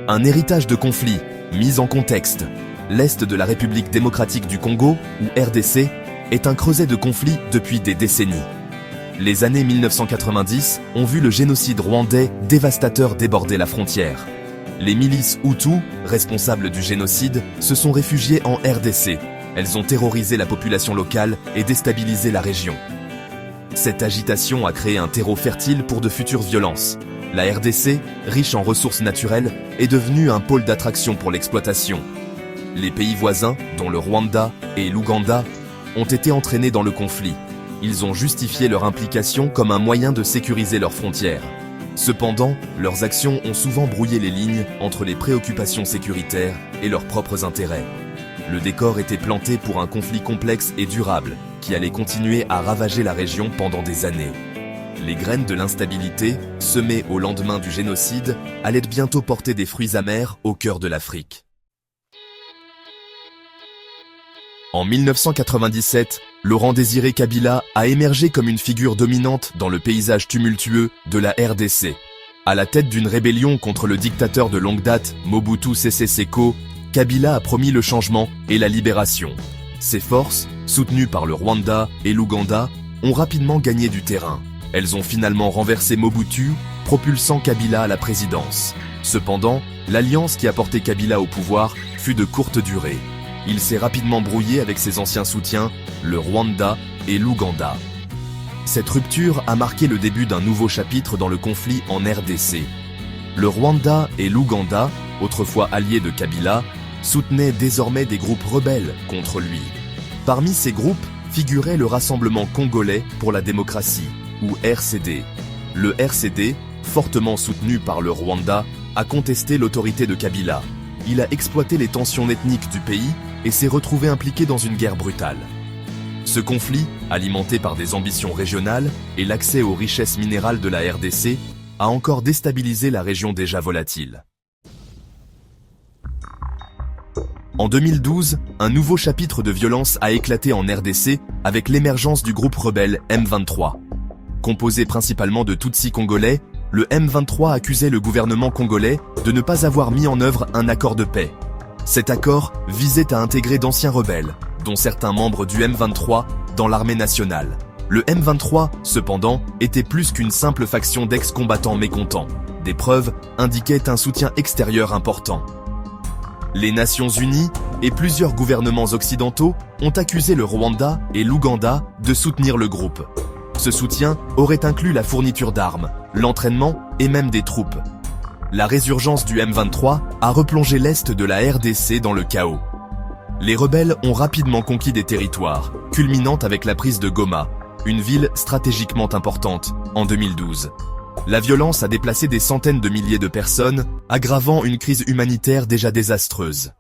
Un héritage de conflits, mis en contexte. L'Est de la République démocratique du Congo, ou RDC, est un creuset de conflits depuis des décennies. Les années 1990 ont vu le génocide rwandais dévastateur déborder la frontière. Les milices Hutus, responsables du génocide, se sont réfugiées en RDC. Elles ont terrorisé la population locale et déstabilisé la région. Cette agitation a créé un terreau fertile pour de futures violences. La RDC, riche en ressources naturelles, est devenue un pôle d'attraction pour l'exploitation. Les pays voisins, dont le Rwanda et l'Ouganda, ont été entraînés dans le conflit. Ils ont justifié leur implication comme un moyen de sécuriser leurs frontières. Cependant, leurs actions ont souvent brouillé les lignes entre les préoccupations sécuritaires et leurs propres intérêts. Le décor était planté pour un conflit complexe et durable, qui allait continuer à ravager la région pendant des années. Les graines de l'instabilité, semées au lendemain du génocide, allaient bientôt porter des fruits amers au cœur de l'Afrique. En 1997, Laurent Désiré Kabila a émergé comme une figure dominante dans le paysage tumultueux de la RDC. À la tête d'une rébellion contre le dictateur de longue date, Mobutu Sese Seko, Kabila a promis le changement et la libération. Ces forces, soutenues par le Rwanda et l'Ouganda, ont rapidement gagné du terrain. Elles ont finalement renversé Mobutu, propulsant Kabila à la présidence. Cependant, l'alliance qui a porté Kabila au pouvoir fut de courte durée. Il s'est rapidement brouillé avec ses anciens soutiens, le Rwanda et l'Ouganda. Cette rupture a marqué le début d'un nouveau chapitre dans le conflit en RDC. Le Rwanda et l'Ouganda, autrefois alliés de Kabila, soutenaient désormais des groupes rebelles contre lui. Parmi ces groupes figurait le Rassemblement congolais pour la démocratie, ou RCD. Le RCD, fortement soutenu par le Rwanda, a contesté l'autorité de Kabila. Il a exploité les tensions ethniques du pays et s'est retrouvé impliqué dans une guerre brutale. Ce conflit, alimenté par des ambitions régionales et l'accès aux richesses minérales de la RDC, a encore déstabilisé la région déjà volatile. En 2012, un nouveau chapitre de violence a éclaté en RDC avec l'émergence du groupe rebelle M23. Composé principalement de Tutsis congolais, le M23 accusait le gouvernement congolais de ne pas avoir mis en œuvre un accord de paix. Cet accord visait à intégrer d'anciens rebelles, dont certains membres du M23, dans l'armée nationale. Le M23, cependant, était plus qu'une simple faction d'ex-combattants mécontents. Des preuves indiquaient un soutien extérieur important. Les Nations Unies et plusieurs gouvernements occidentaux ont accusé le Rwanda et l'Ouganda de soutenir le groupe. Ce soutien aurait inclus la fourniture d'armes, l'entraînement et même des troupes. La résurgence du M23 a replongé l'Est de la RDC dans le chaos. Les rebelles ont rapidement conquis des territoires, culminant avec la prise de Goma, une ville stratégiquement importante, en 2012. La violence a déplacé des centaines de milliers de personnes, aggravant une crise humanitaire déjà désastreuse.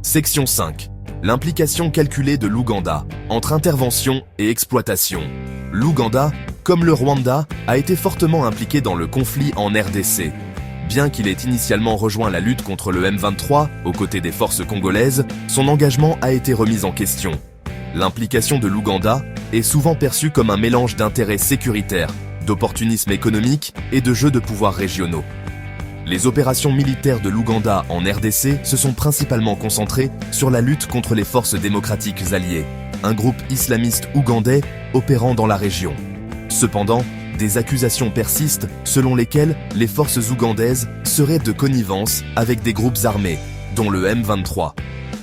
Section 5. L'implication calculée de l'Ouganda, entre intervention et exploitation. L'Ouganda, comme le Rwanda, a été fortement impliqué dans le conflit en RDC. Bien qu'il ait initialement rejoint la lutte contre le M23 aux côtés des forces congolaises, son engagement a été remis en question. L'implication de l'Ouganda est souvent perçue comme un mélange d'intérêts sécuritaires, d'opportunisme économique et de jeux de pouvoir régionaux. Les opérations militaires de l'Ouganda en RDC se sont principalement concentrées sur la lutte contre les forces démocratiques alliées, un groupe islamiste ougandais opérant dans la région. Cependant, des accusations persistent selon lesquelles les forces ougandaises seraient de connivence avec des groupes armés, dont le M23,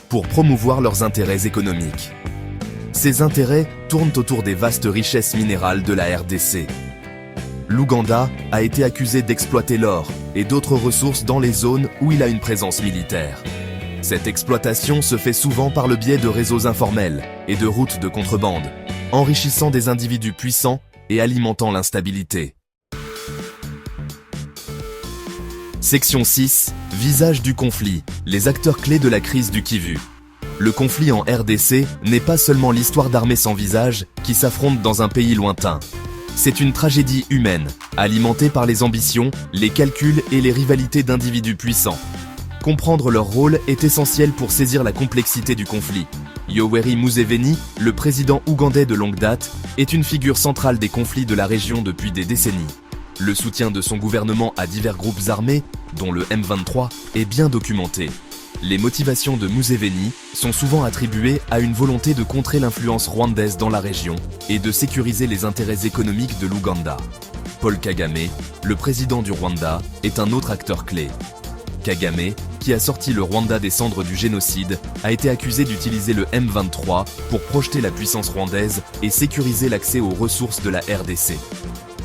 pour promouvoir leurs intérêts économiques. Ces intérêts tournent autour des vastes richesses minérales de la RDC. L'Ouganda a été accusé d'exploiter l'or et d'autres ressources dans les zones où il a une présence militaire. Cette exploitation se fait souvent par le biais de réseaux informels et de routes de contrebande, enrichissant des individus puissants et alimentant l'instabilité. Section 6. Visage du conflit. Les acteurs clés de la crise du Kivu. Le conflit en RDC n'est pas seulement l'histoire d'armées sans visage qui s'affrontent dans un pays lointain. C'est une tragédie humaine, alimentée par les ambitions, les calculs et les rivalités d'individus puissants. Comprendre leur rôle est essentiel pour saisir la complexité du conflit. Yoweri Museveni, le président ougandais de longue date, est une figure centrale des conflits de la région depuis des décennies. Le soutien de son gouvernement à divers groupes armés, dont le M23, est bien documenté. Les motivations de Museveni sont souvent attribuées à une volonté de contrer l'influence rwandaise dans la région et de sécuriser les intérêts économiques de l'Ouganda. Paul Kagame, le président du Rwanda, est un autre acteur clé. Kagame, qui a sorti le Rwanda des cendres du génocide, a été accusé d'utiliser le M23 pour projeter la puissance rwandaise et sécuriser l'accès aux ressources de la RDC.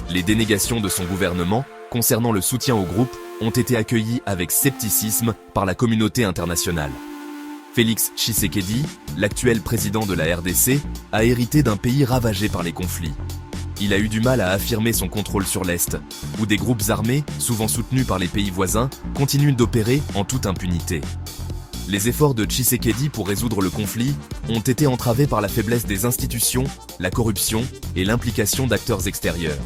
Les dénégations de son gouvernement concernant le soutien au groupe ont été accueillies avec scepticisme par la communauté internationale. Félix Tshisekedi, l'actuel président de la RDC, a hérité d'un pays ravagé par les conflits. Il a eu du mal à affirmer son contrôle sur l'Est, où des groupes armés, souvent soutenus par les pays voisins, continuent d'opérer en toute impunité. Les efforts de Tshisekedi pour résoudre le conflit ont été entravés par la faiblesse des institutions, la corruption et l'implication d'acteurs extérieurs.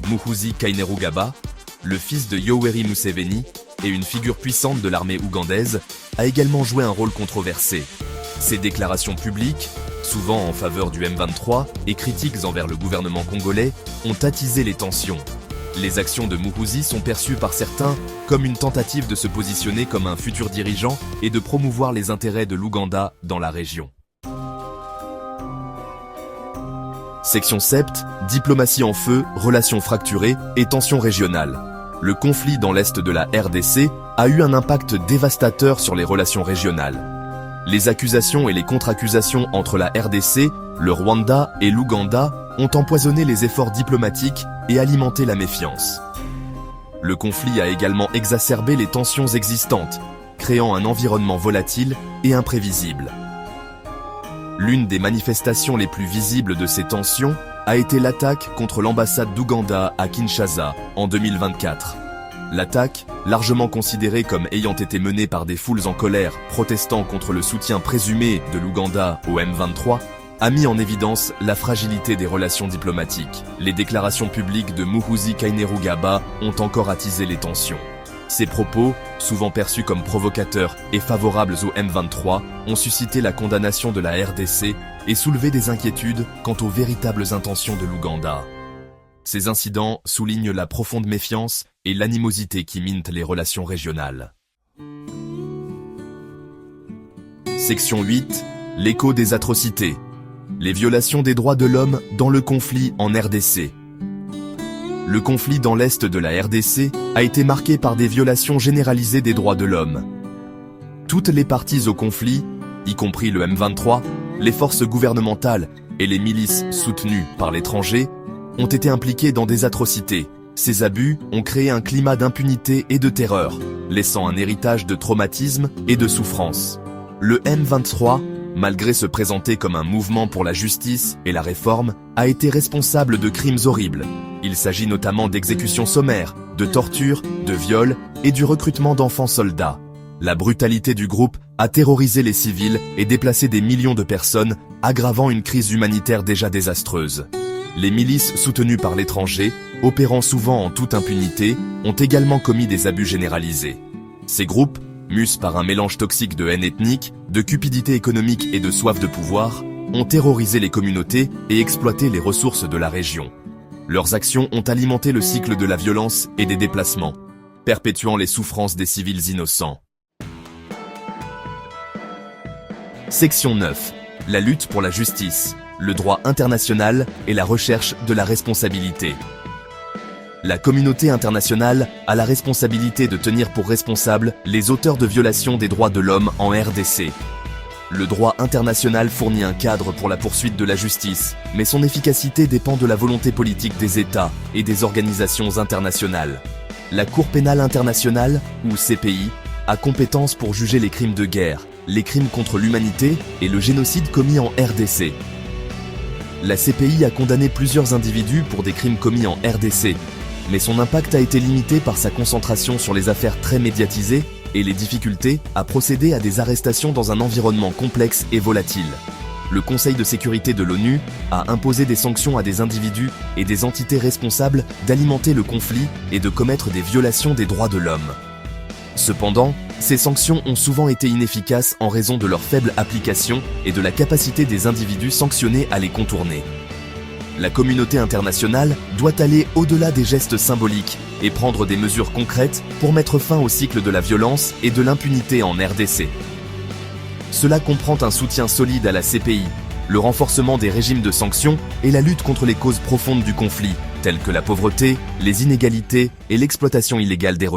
Muhoozi Kainerugaba, le fils de Yoweri Museveni et une figure puissante de l'armée ougandaise, a également joué un rôle controversé. Ses déclarations publiques, souvent en faveur du M23 et critiques envers le gouvernement congolais, ont attisé les tensions. Les actions de Muhoozi sont perçues par certains comme une tentative de se positionner comme un futur dirigeant et de promouvoir les intérêts de l'Ouganda dans la région. Section 7, diplomatie en feu, relations fracturées et tensions régionales. Le conflit dans l'est de la RDC a eu un impact dévastateur sur les relations régionales. Les accusations et les contre-accusations entre la RDC, le Rwanda et l'Ouganda ont empoisonné les efforts diplomatiques et alimenté la méfiance. Le conflit a également exacerbé les tensions existantes, créant un environnement volatile et imprévisible. L'une des manifestations les plus visibles de ces tensions a été l'attaque contre l'ambassade d'Ouganda à Kinshasa en 2024. L'attaque, largement considérée comme ayant été menée par des foules en colère protestant contre le soutien présumé de l'Ouganda au M23, a mis en évidence la fragilité des relations diplomatiques. Les déclarations publiques de Muhoozi Kainerugaba ont encore attisé les tensions. Ces propos, souvent perçus comme provocateurs et favorables au M23, ont suscité la condamnation de la RDC et soulevé des inquiétudes quant aux véritables intentions de l'Ouganda. Ces incidents soulignent la profonde méfiance et l'animosité qui minent les relations régionales. Section 8. L'écho des atrocités. Les violations des droits de l'homme dans le conflit en RDC. Le conflit dans l'est de la RDC a été marqué par des violations généralisées des droits de l'homme. Toutes les parties au conflit, y compris le M23, les forces gouvernementales et les milices soutenues par l'étranger, ont été impliquées dans des atrocités. Ces abus ont créé un climat d'impunité et de terreur, laissant un héritage de traumatisme et de souffrance. Le M23, malgré se présenter comme un mouvement pour la justice et la réforme, a été responsable de crimes horribles. Il s'agit notamment d'exécutions sommaires, de tortures, de viols et du recrutement d'enfants soldats. La brutalité du groupe a terrorisé les civils et déplacé des millions de personnes, aggravant une crise humanitaire déjà désastreuse. Les milices soutenues par l'étranger, opérant souvent en toute impunité, ont également commis des abus généralisés. Ces groupes, mus par un mélange toxique de haine ethnique, de cupidité économique et de soif de pouvoir, ont terrorisé les communautés et exploité les ressources de la région. Leurs actions ont alimenté le cycle de la violence et des déplacements, perpétuant les souffrances des civils innocents. Section 9. La lutte pour la justice, le droit international et la recherche de la responsabilité. La communauté internationale a la responsabilité de tenir pour responsables les auteurs de violations des droits de l'homme en RDC. Le droit international fournit un cadre pour la poursuite de la justice, mais son efficacité dépend de la volonté politique des États et des organisations internationales. La Cour pénale internationale, ou CPI, a compétence pour juger les crimes de guerre, les crimes contre l'humanité et le génocide commis en RDC. La CPI a condamné plusieurs individus pour des crimes commis en RDC, mais son impact a été limité par sa concentration sur les affaires très médiatisées et les difficultés à procéder à des arrestations dans un environnement complexe et volatile. Le Conseil de sécurité de l'ONU a imposé des sanctions à des individus et des entités responsables d'alimenter le conflit et de commettre des violations des droits de l'homme. Cependant, ces sanctions ont souvent été inefficaces en raison de leur faible application et de la capacité des individus sanctionnés à les contourner. la communauté internationale doit aller au-delà des gestes symboliques et prendre des mesures concrètes pour mettre fin au cycle de la violence et de l'impunité en RDC. Cela comprend un soutien solide à la CPI, le renforcement des régimes de sanctions et la lutte contre les causes profondes du conflit, telles que la pauvreté, les inégalités et l'exploitation illégale des ressources.